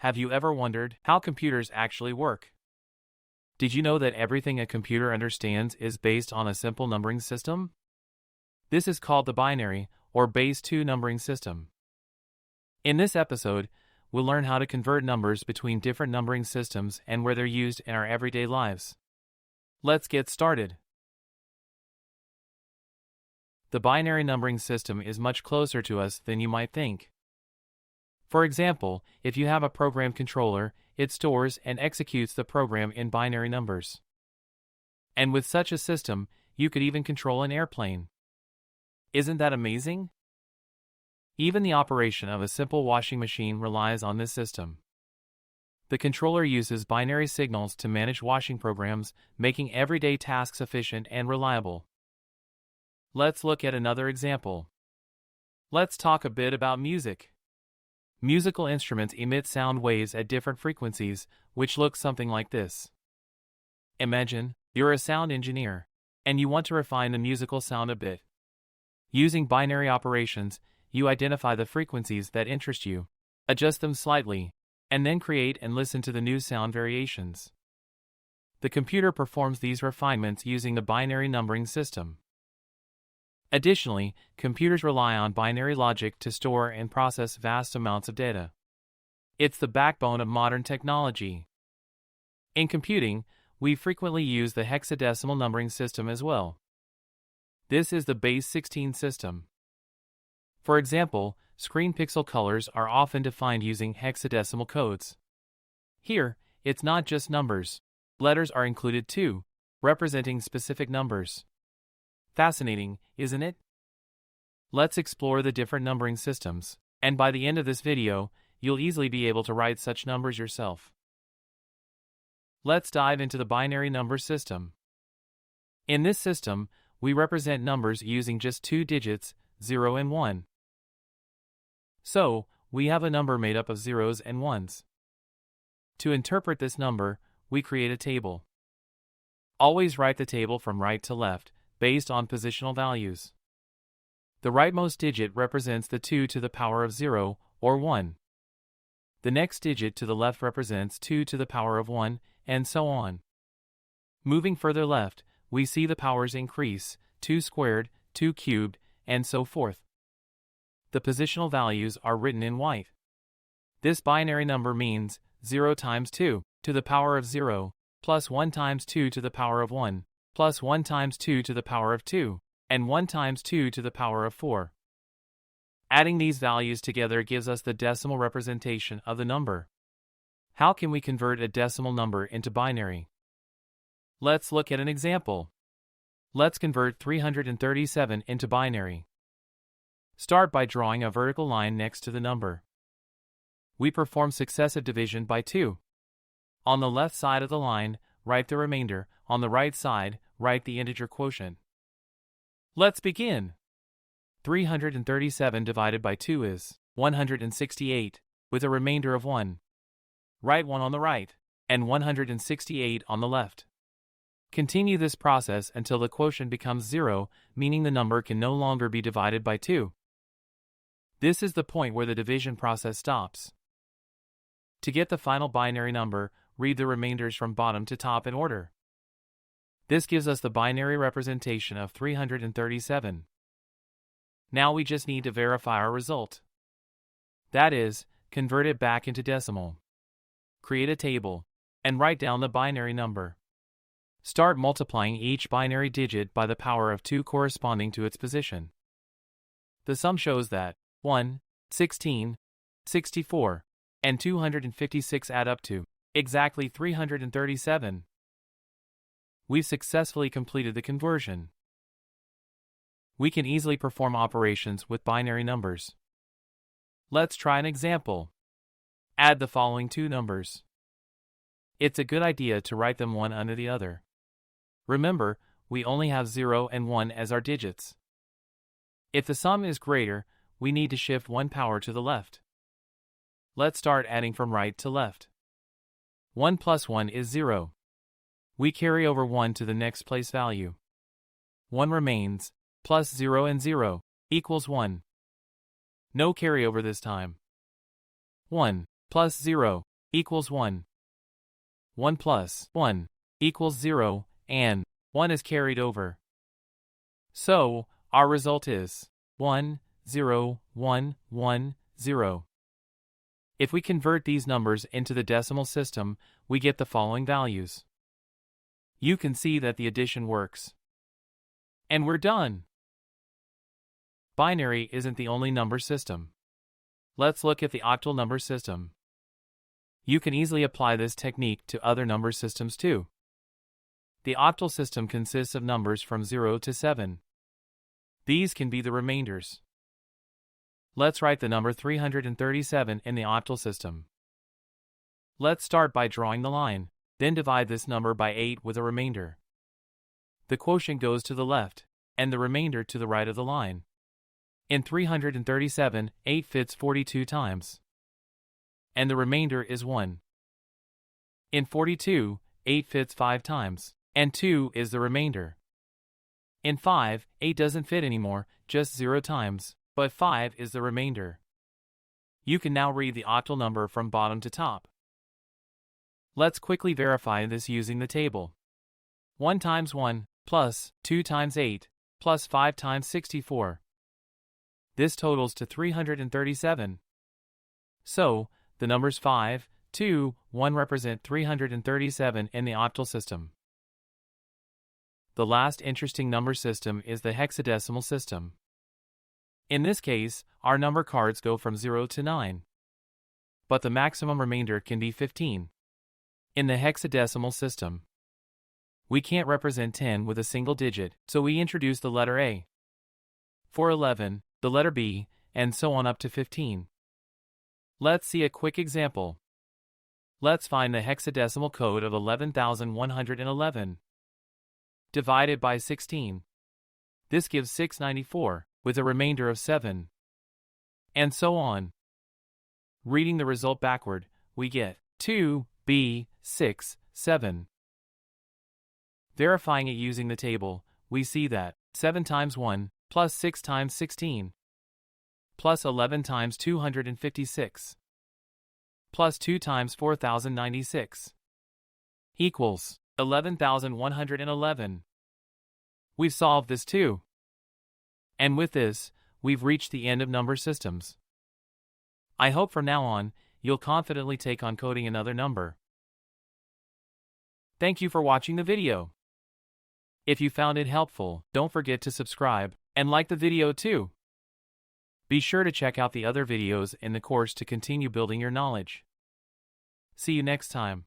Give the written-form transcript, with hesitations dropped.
Have you ever wondered how computers actually work? Did you know that everything a computer understands is based on a simple numbering system? This is called the binary, or base 2 numbering system. In this episode, we'll learn how to convert numbers between different numbering systems and where they're used in our everyday lives. Let's get started. The binary numbering system is much closer to us than you might think. For example, if you have a program controller, it stores and executes the program in binary numbers. And with such a system, you could even control an airplane. Isn't that amazing? Even the operation of a simple washing machine relies on this system. The controller uses binary signals to manage washing programs, making everyday tasks efficient and reliable. Let's look at another example. Let's talk a bit about music. Musical instruments emit sound waves at different frequencies, which look something like this. Imagine you're a sound engineer, and you want to refine the musical sound a bit. Using binary operations, you identify the frequencies that interest you, adjust them slightly, and then create and listen to the new sound variations. The computer performs these refinements using the binary numbering system. Additionally, computers rely on binary logic to store and process vast amounts of data. It's the backbone of modern technology. In computing, we frequently use the hexadecimal numbering system as well. This is the base 16 system. For example, screen pixel colors are often defined using hexadecimal codes. Here, it's not just numbers. Letters are included too, representing specific numbers. Fascinating, isn't it? Let's explore the different numbering systems, and by the end of this video, you'll easily be able to write such numbers yourself. Let's dive into the binary number system. In this system, we represent numbers using just two digits, 0 and 1. So, we have a number made up of zeros and ones. To interpret this number, we create a table. Always write the table from right to left, based on positional values. The rightmost digit represents the 2 to the power of 0, or 1. The next digit to the left represents 2 to the power of 1, and so on. Moving further left, we see the powers increase, 2 squared, 2 cubed, and so forth. The positional values are written in white. This binary number means 0 times 2 to the power of 0, plus 1 times 2 to the power of 1, plus 1 times 2 to the power of 2, and 1 times 2 to the power of 4. Adding these values together gives us the decimal representation of the number. How can we convert a decimal number into binary? Let's look at an example. Let's convert 337 into binary. Start by drawing a vertical line next to the number. We perform successive division by 2. On the left side of the line, write the remainder. On the right side, write the integer quotient. Let's begin. 337 divided by 2 is 168, with a remainder of 1. Write 1 on the right, and 168 on the left. Continue this process until the quotient becomes 0, meaning the number can no longer be divided by 2. This is the point where the division process stops. To get the final binary number, read the remainders from bottom to top in order. This gives us the binary representation of 337. Now we just need to verify our result. That is, convert it back into decimal. Create a table, and write down the binary number. Start multiplying each binary digit by the power of 2 corresponding to its position. The sum shows that 1, 16, 64, and 256 add up to exactly 337. We've successfully completed the conversion. We can easily perform operations with binary numbers. Let's try an example. Add the following two numbers. It's a good idea to write them one under the other. Remember, we only have 0 and 1 as our digits. If the sum is greater, we need to shift one power to the left. Let's start adding from right to left. 1 plus 1 is 0. We carry over 1 to the next place value. 1 remains, plus 0 and 0, equals 1. No carryover this time. 1 plus 0 equals 1. 1 plus 1 equals 0, and 1 is carried over. So, our result is 1, 0, 1, 1, 0. If we convert these numbers into the decimal system, we get the following values. You can see that the addition works. And we're done! Binary isn't the only number system. Let's look at the octal number system. You can easily apply this technique to other number systems too. The octal system consists of numbers from 0 to 7. These can be the remainders. Let's write the number 337 in the octal system. Let's start by drawing the line, then divide this number by 8 with a remainder. The quotient goes to the left, and the remainder to the right of the line. In 337, 8 fits 42 times. And the remainder is 1. In 42, 8 fits 5 times, and 2 is the remainder. In 5, 8 doesn't fit anymore, just 0 times, but 5 is the remainder. You can now read the octal number from bottom to top. Let's quickly verify this using the table. 1 times 1, plus 2 times 8, plus 5 times 64. This totals to 337. So, the numbers 5, 2, 1 represent 337 in the octal system. The last interesting number system is the hexadecimal system. In this case, our number cards go from 0 to 9. But the maximum remainder can be 15. In the hexadecimal system, we can't represent 10 with a single digit, so we introduce the letter A. For 11, the letter B, and so on up to 15. Let's see a quick example. Let's find the hexadecimal code of 11,111. Divided by 16. This gives 694, with a remainder of 7. And so on. Reading the result backward, we get 2, B, 6, 7. Verifying it using the table, we see that 7 times 1, plus 6 times 16, plus 11 times 256, plus 2 times 4096, equals 11,111. We've solved this too. And with this, we've reached the end of number systems. I hope from now on, you'll confidently take on coding another number. Thank you for watching the video. If you found it helpful, don't forget to subscribe and like the video too. Be sure to check out the other videos in the course to continue building your knowledge. See you next time.